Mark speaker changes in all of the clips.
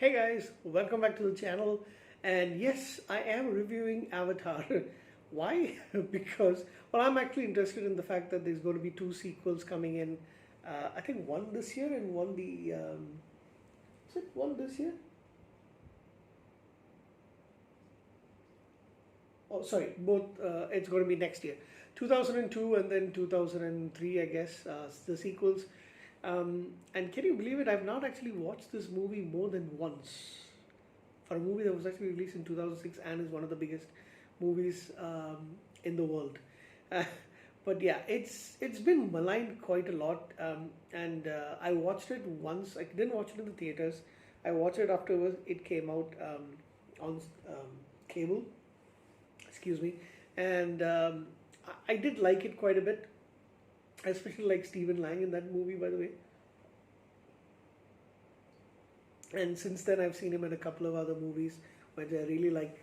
Speaker 1: Hey guys, welcome back to the channel. And yes, I am reviewing Avatar. Why? Because, well, I'm actually interested in the fact that there's going to be two sequels coming in. I think one this year and one is it one this year? Oh, sorry, both. It's going to be next year, 2002 and then 2003, I guess. The sequels. And can you believe it? I've not actually watched this movie more than once. For a movie that was actually released in 2006 and is one of the biggest movies in the world. Uh, but yeah, it's been maligned quite a lot, and I watched it once. I didn't watch it in the theaters. I watched it afterwards. It came out on cable. Excuse me, and I did like it quite a bit. I especially like Stephen Lang in that movie, by the way. And since then I've seen him in a couple of other movies which I really like,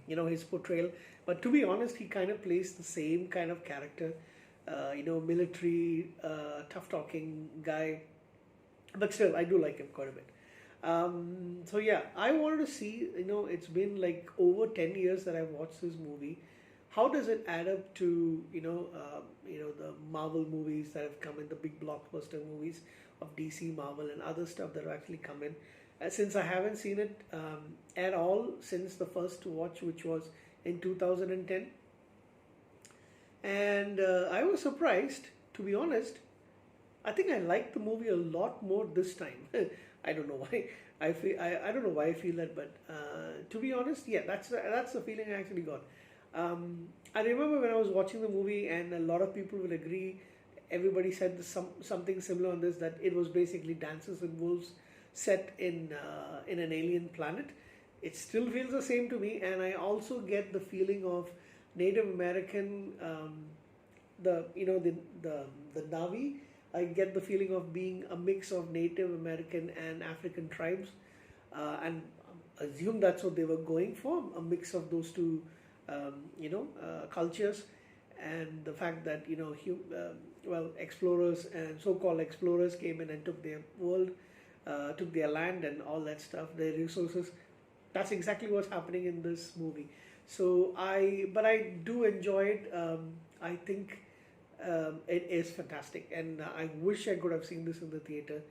Speaker 1: his portrayal. But to be honest, he kind of plays the same kind of character, military, tough talking guy. But still, I do like him quite a bit. So yeah, I wanted to see. It's been like over 10 years that I've watched this movie. How does it add up to the Marvel movies that have come in, the big blockbuster movies of DC, Marvel, and other stuff that have actually come in? Since I haven't seen it at all since the first watch, which was in 2010, and I was surprised, to be honest. I think I liked the movie a lot more this time. I don't know why. I don't know why I feel that, but to be honest, yeah, that's the feeling I actually got. I remember when I was watching the movie, and a lot of people will agree. Everybody said something similar on this, that it was basically Dances and Wolves set in an alien planet. It still feels the same to me, and I also get the feeling of Native American, the Navi. I get the feeling of being a mix of Native American and African tribes, and assume that's what they were going for, a mix of those two, cultures, and the fact that explorers and so-called explorers came in and took their world, took their land and all that stuff, their resources. That's exactly what's happening in this movie. But I do enjoy it. I think it is fantastic, and I wish I could have seen this in the theater.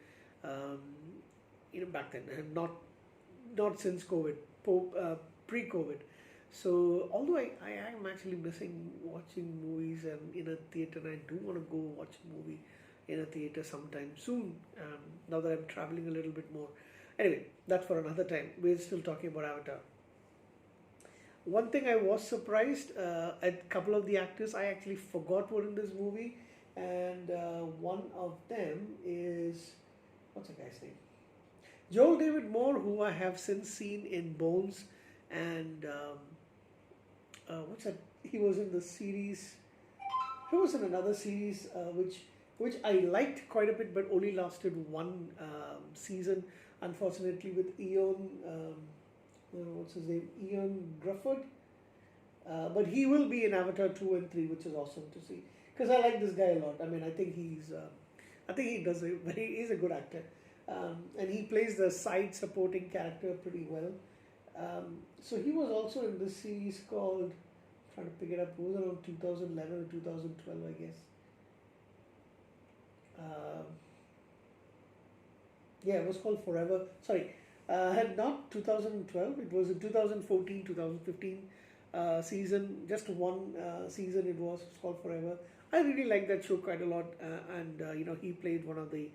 Speaker 1: Um, Back then, and not since COVID, pre-COVID. So although I am actually missing watching movies and in a theater, and I do want to go watch a movie in a theater sometime soon. Now that I'm traveling a little bit more. Anyway, that's for another time. We're still talking about Avatar. One thing I was surprised at a couple of the actors I actually forgot were in this movie, and one of them is, what's the guy's name? Joel David Moore, who I have since seen in Bones, and what's that? He was in the series. He was in another series which I liked quite a bit, but only lasted one season. Unfortunately, with Ian, what's his name? Ian Grufford. But he will be in Avatar 2 and 3, which is awesome to see. Because I like this guy a lot. I mean, I think he does he's a good actor. And he plays the side supporting character pretty well. So he was also in this series called, trying to pick it up, it was around 2011 or 2012, I guess. Um, yeah, it was called Forever. Sorry, not 2012. It was in 2014, 2015 season. Just one season it was. It's called Forever. I really like that show quite a lot, and he played one of the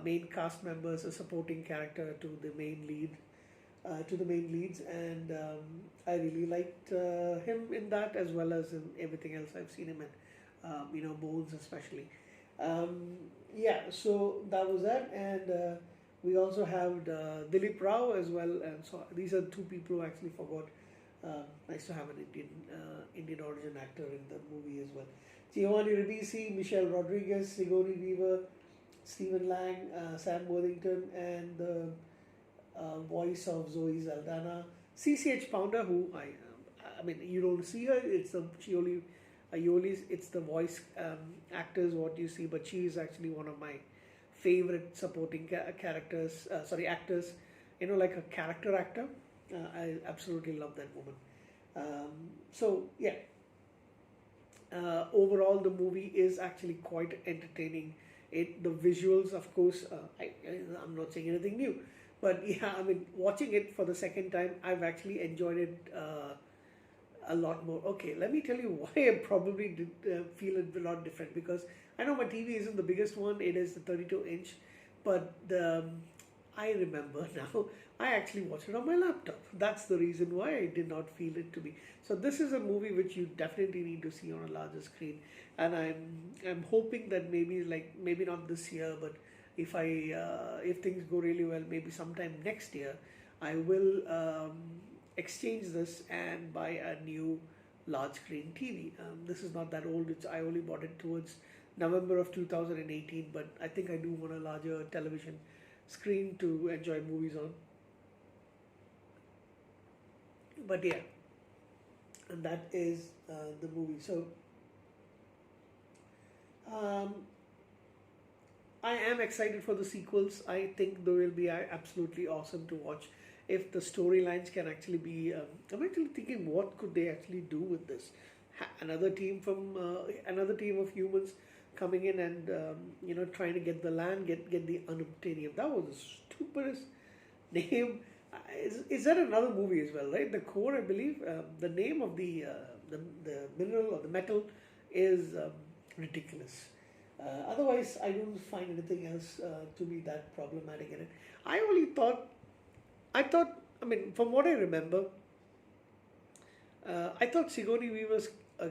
Speaker 1: main cast members, a supporting character to the main lead, to the main leads, and I really liked him in that as well as in everything else I've seen him in. Bones especially. Um, yeah, so that was that, and we also have Dilip Rao as well, and so these are two people who I actually forgot. Nice to have an Indian origin actor in the movie as well. Giovanni Ribisi, Michelle Rodriguez, Sigourney Weaver, Stephen Lang, Sam Worthington, and the voice of Zoe Saldana, CCH Pounder, who I mean, you don't see her. It's the she only you only it's the voice actors what you see, but she is actually one of my favorite supporting characters. Sorry, actors like a character actor. I absolutely love that woman. So yeah, overall the movie is actually quite entertaining. The visuals, of course, I'm not saying anything new, but yeah, I mean, watching it for the second time, I've actually enjoyed it a lot more. Okay, let me tell you why I probably did feel it a lot different, because I know my TV isn't the biggest one, it is the 32-inch, but I remember now I actually watched it on my laptop. That's the reason why I did not feel it to be. So this is a movie which you definitely need to see on a larger screen, and I'm hoping that maybe not this year, but if things go really well, maybe sometime next year, I will exchange this and buy a new large screen TV. This is not that old. I only bought it towards November of 2018, but I think I do want a larger television screen to enjoy movies on. But yeah, and that is the movie. So um, I am excited for the sequels. I think they will be absolutely awesome to watch. If the storylines can actually be, I'm actually thinking, what could they actually do with this? Another team of humans coming in and trying to get the land, get the unobtainium. That was the stupidest name. Is that another movie as well, right? The core, I believe, the name of the mineral or the metal is ridiculous. Otherwise, I don't find anything else to be that problematic in it. I only thought, I mean, from what I remember, I thought Sigourney Weaver's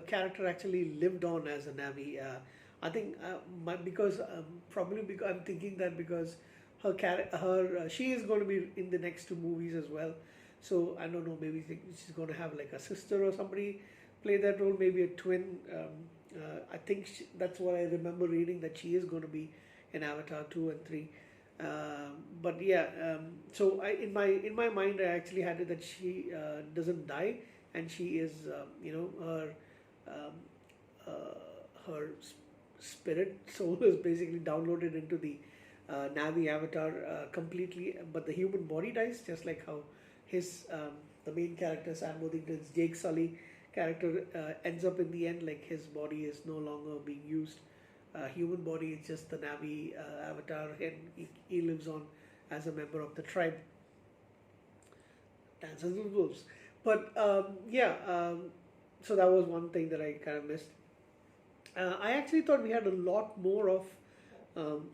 Speaker 1: character actually lived on as a Navi. I think because probably because I'm thinking that because she is going to be in the next two movies as well. So I don't know, maybe she's going to have like a sister or somebody play that role, maybe a twin. I think that's what I remember reading, that she is going to be in Avatar 2 and 3. But yeah, so in my mind, I actually had it that she doesn't die, and she is um, her spirit soul is basically downloaded into the Navi avatar completely, but the human body dies, just like how his the main character Sam Worthington's Jake Sully character ends up in the end, like his body is no longer being used. Human body is just the Navi avatar, and he lives on as a member of the tribe. Dances with wolves. But yeah, so that was one thing that I kind of missed. I actually thought we had a lot more of um,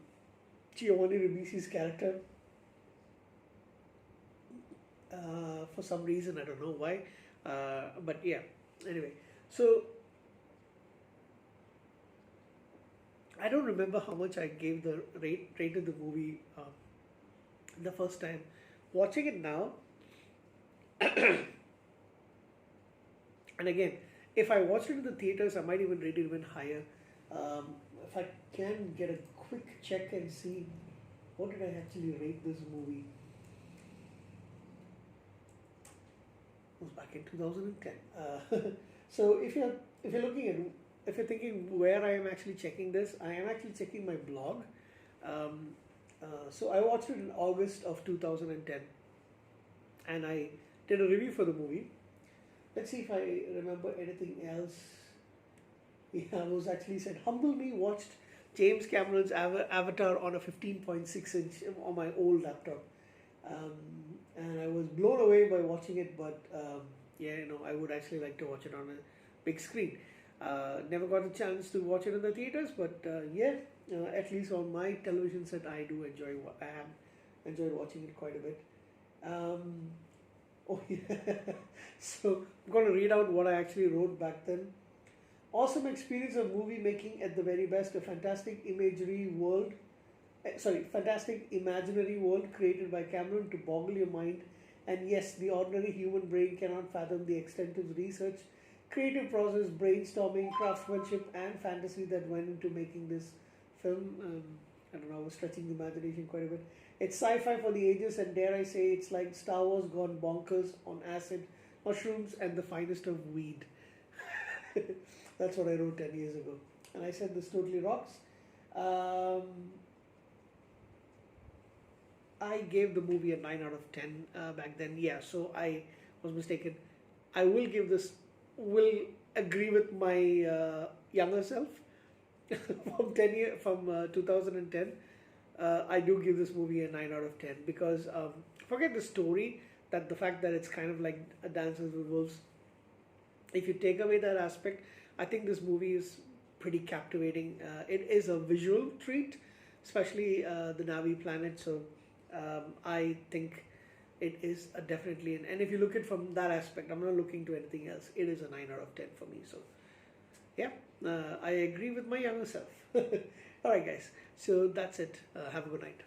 Speaker 1: Giovanni Ribisi's character. For some reason, I don't know why. But yeah, anyway. So I don't remember how much I gave the rated the movie the first time. Watching it now, and again, if I watched it in the theaters, I might even rate it even higher. If I can get a quick check and see what did I actually rate this movie. It was back in 2010. So if you're looking at, if you're thinking where I am actually checking this, I am actually checking my blog. Um, so I watched it in August of 2010, and I did a review for the movie. Let's see if I remember anything else. Yeah, I was actually said, Humble Me watched James Cameron's Avatar on a 15.6-inch on my old laptop. Um, and I was blown away by watching it, but yeah, I would actually like to watch it on a big screen. Never got a chance to watch it in the theaters, but yeah, at least on my television set, I do I have enjoyed watching it quite a bit. Oh yeah, so I'm going to read out what I actually wrote back then. Awesome experience of movie making at the very best. A fantastic imaginary world created by Cameron to boggle your mind. And yes, the ordinary human brain cannot fathom the extent of the research, creative process, brainstorming, craftsmanship, and fantasy that went into making this film. I don't know, I was stretching the imagination quite a bit. It's sci-fi for the ages, and dare I say, it's like Star Wars gone bonkers on acid, mushrooms, and the finest of weed. That's what I wrote 10 years ago. And I said this totally rocks. I gave the movie a 9 out of 10 back then. Yeah, so I was mistaken. I will give this, will agree with my younger self from 2010. I do give this movie a 9 out of 10 because forget the story, that the fact that it's kind of like a Dances with Wolves. If you take away that aspect, I think this movie is pretty captivating. It is a visual treat, especially the Navi planet. So I think it is a definitely and if you look at from that aspect, I'm not looking to anything else. It is a 9 out of 10 for me. So yeah, I agree with my younger self. All right, guys. So that's it. Have a good night.